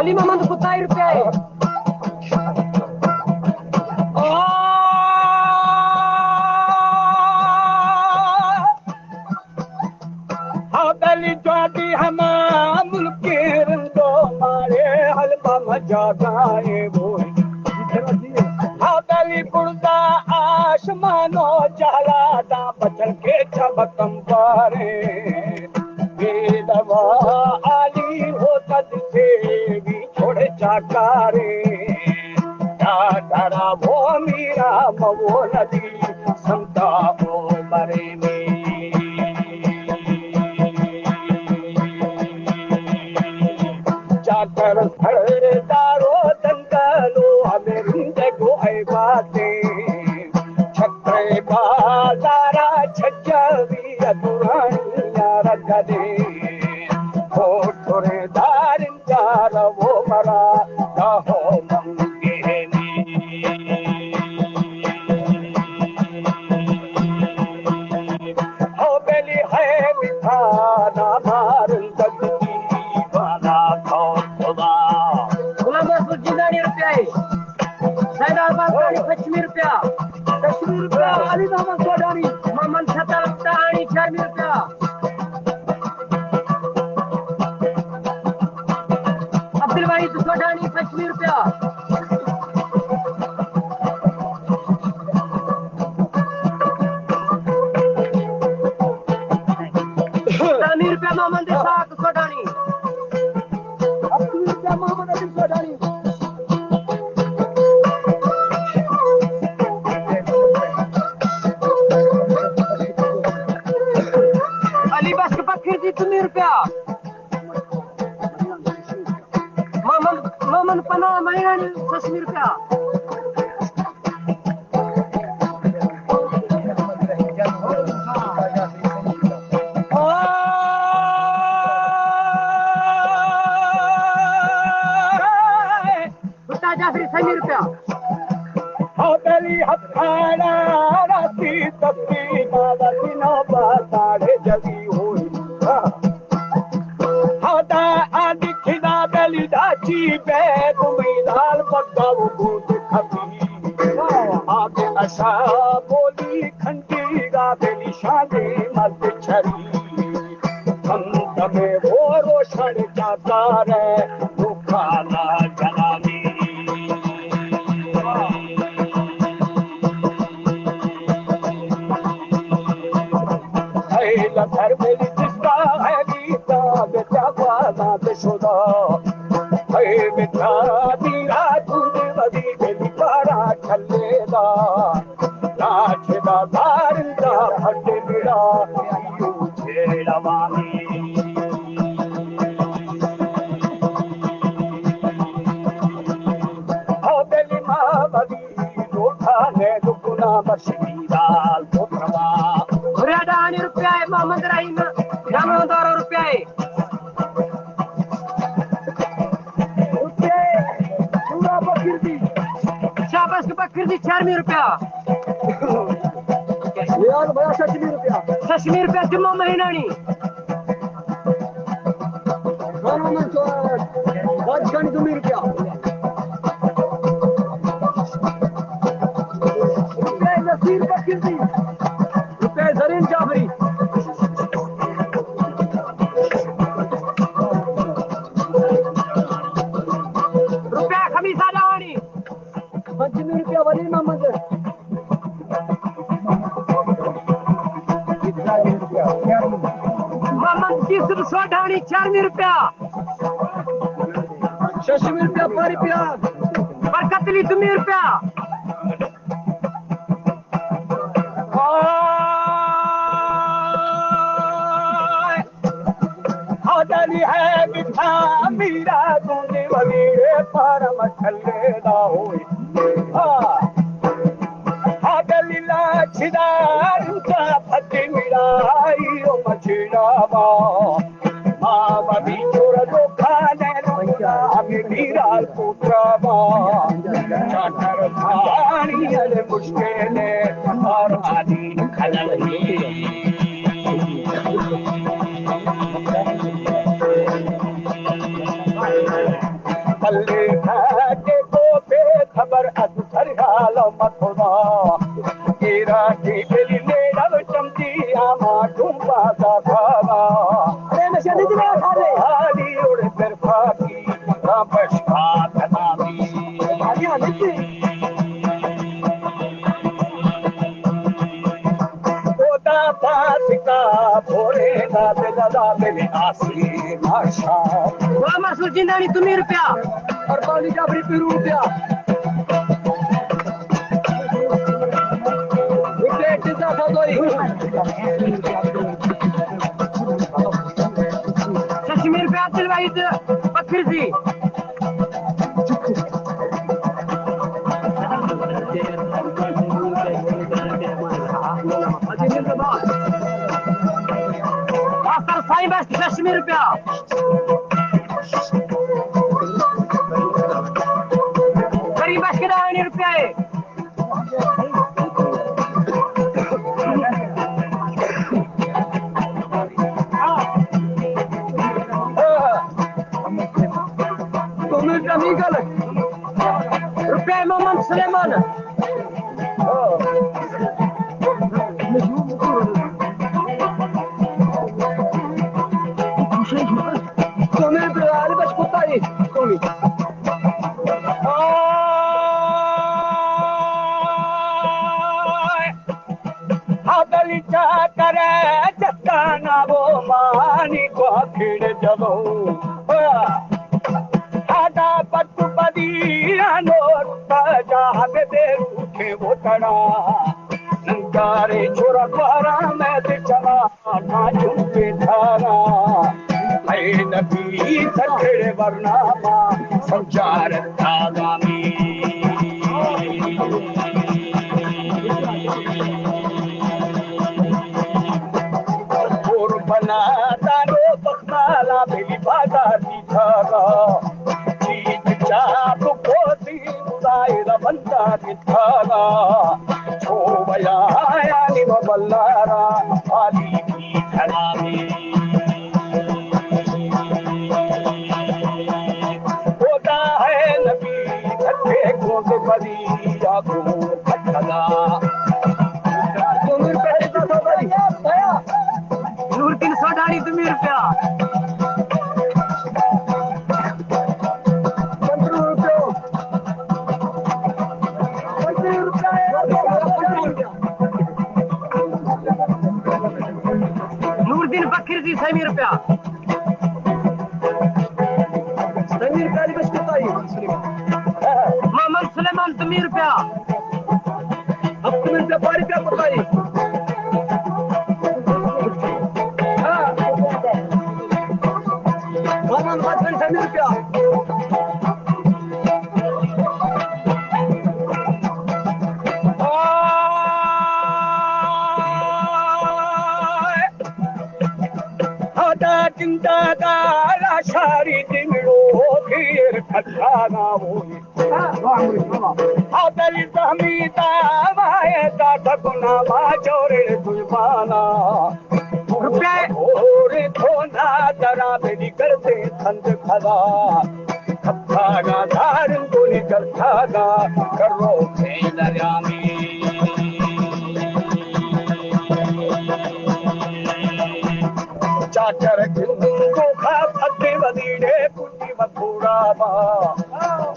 वली मोहम्मद कुत्ता रुपया है दली जाती हम मुल्के रंदो मारे हलवा मजादाए बोल दली पुरदा आसमानो जाला दा बचल के छबकम पारे बेदवा आली हो तद से भी छोड़े चाकारे डरा वो मीरा मवो नदी संता हो मरे में जाकर दारो दंगलो हमें रुंदे को आई बातें छत्रे बाजारा छज्जवी अधुरानिया रख दे हो थोड़े दारिंदार वो मरा हो मंगे हो बेली है मिठा ना मारन ₹50 अली मोहम्मद सोडानी मोहम्मद छतानी ₹4 अब्दुल वाहिद सोडानी ₹50 ₹30 मोहम्मद इसाक सोडानी ₹80 मोहम्मद अली सोडानी ₹30 मोहम्मद पना महिरानी ₹60 जाफरी ₹60 हौदली हथाना राती तपती बाबा दिनो बाताड़े जगी हुई हौदा आदि खिदा बेली दाची बे गुमीदाल बगाव गुद खबी आगे असा बोली खंडी गा बेली शादी मत छरी संत में वो रोशन जाता रे दुखाना जलानी घर मेरी जिसका है गीता बेटा वाला बेशुदा है बेटा दीरा दूध बदी बेली पारा छल्लेदा नाचदा दारिंदा फट मिला यू छेड़ा मामी हो बेली मां बदी रोठा ने दुगुना बरसी दाल पोत्रवा ₹10 है मोहम्मद रहीम ₹12 है शाबाश के बकरी ₹4 यार भैया ₹60 जुम्मा महीनानी नसीर बकरी रुपये जरीन जाफरी रुपया खमीसा जवानी ₹25 वली मोहम्मद मोहम्मद जीसुफ सोढानी ₹4 ₹60 पारी पिया बरकतली ₹2 दली है मिठा मीरा दूनी वलीरे परम छल्लेदा होई दली लाछदार का फटी मिराई ओ मछड़ा बा मां भी चोर दो खाने आगे मीरा पुत्र बा चाटर पानी अरे मुश्किल और आदि खलल मथुरा केरा की बेली ने डब चमकी आमा डूबा दा खाना अरे मैं शादी में खा ले हाली उड़ तरफा की रामशा धनामी भाजी हनीती ओदा पासिका भोरे दा दादा मेरे आसी भाषा वो मासूर जिंदानी तुम्ही रुपया और पानी जाबरी पीरू रुपया रुपये कितना था दोई कश्मीर पे आते भाई पत्थर सी मास्टर साईं बस कश्मीर रुपया गरीब बस के दाने रुपया है तुम्हें कमी गलत रुपया मोहम्मद सुलेमान तुम्हें बिहार बस कुत्ता ही तुम्हें हादली करे जत्ता वो मानी को खिड़ जबो हादा पत्तु पदी अनोर जहाँ दे उठे वो तड़ा नंगारे छोरा द्वारा मैं ते चला ना चुपे धारा है नबी सखड़े वरनामा संचार धागामी और बना दानो बखमाला मेरी बाजार की धागा चीज चाप कोती उदायरा बंदा की धागा छो बया आया निम बल्लारा आली की धरामी होता है नबी धक्के कोत बदी आगो खटला तुम रुपये कितना था भाई भैया नूर 300 डाली तुम्ही रुपया 15 रुपये नूर दिन बखीर सी सही रुपया समीर काली बस कितना ही मोहम्मद सुलेमान तुम्ही रुपया अब तुम्हें से पारी क्या पता ही मोहम्मद वासन समीर रुपया चिंता दाला सारी दिमड़ो फिर खजाना होई आदल तमीता माए दादा गुना मा चोरे दुबाना रुपये और थोना जरा मेरी करते संत खदा खप्पाना धार को निकल खादा करो खेलरिया चाचर को खा फते वदीडे कुटी मथुरा बा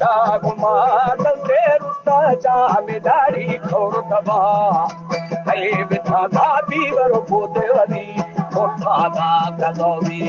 जागुमा दंदे रुता चाह में दाढ़ी खोर दबा है बिथा दाबी वरो पोते वदी कोठा दा गलोवी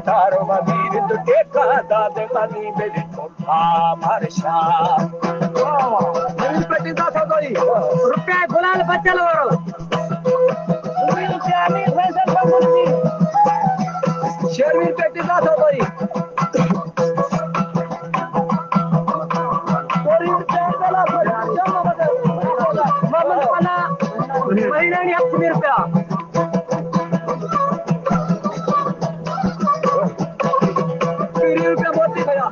तारो वदीर तो के का दादे मनी मेरे कोठा मारशा पेटी दा था दोई रुपया गुलाल बचल वरो शेरवीर पेटी दा था दोई मोहम्मद पना महीना नहीं 80 रुपया रुपया बहुत ही भैया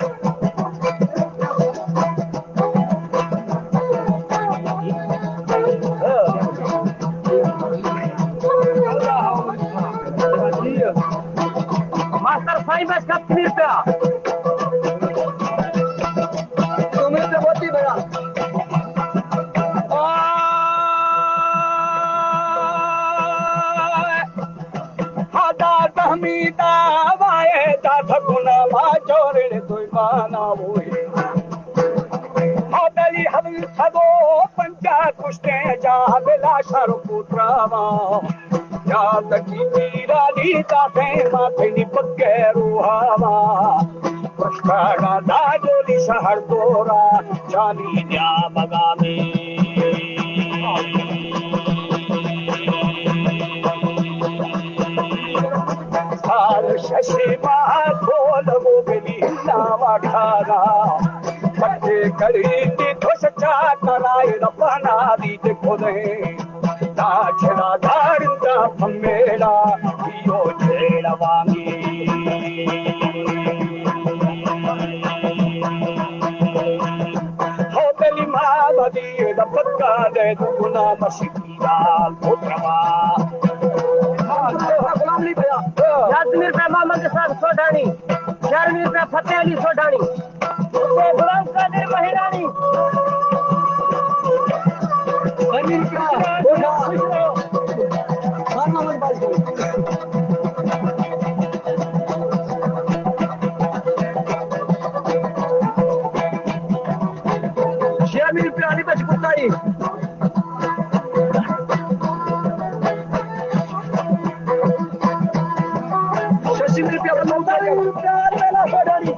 मास्टर साईं बस 80 रुपया तो माना वही बेली हवी सदो पंचा कुश्ते जा बेला शर पुत्रावा याद की मीराली ताते माथे नि पक्के रुहावा पुष्कड़ा दाजोली शहर दोरा जानी न्या बगामी साल शशि बोल वो बेली नावा खाना पट्टे करी तो सच्चा कराए रपना दी खोदे नाचना दारुदा फमेला यो जेड़ा वांगी हो बेली मावदी द पक्का दे दुना मशीदा पुत्रवा गुलाम ली भैया यादमीर पे मोहम्मद के साथ सोडानी 4 पे फतेह अली सोडानी गुलाम कादिर महिरानी अमीर का मोहम्मद बाजी शामिल पे अली बचकुताई शशि पे अपना मेला सोडानी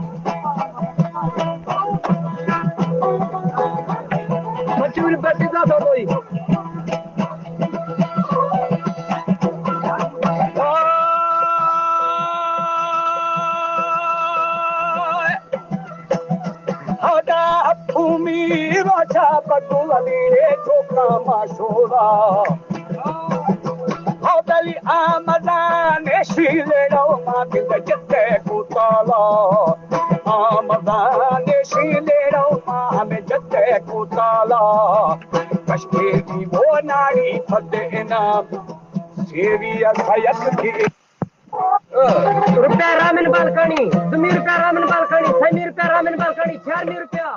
बच्ची बैठी जा दो कोई हदा भूमि राजा बटुली रे छोकरा माशोरा हदली आमदाने शिले रो माके जते कुताला आमदाने शिले रो मामे जते कुताला कश्मीर की वो नारी फते इनाम सेवी अखयक की रुपया रामन बालकनी 2 रुपया रामन बालकनी 6 रुपया रामन बालकनी 4 रुपया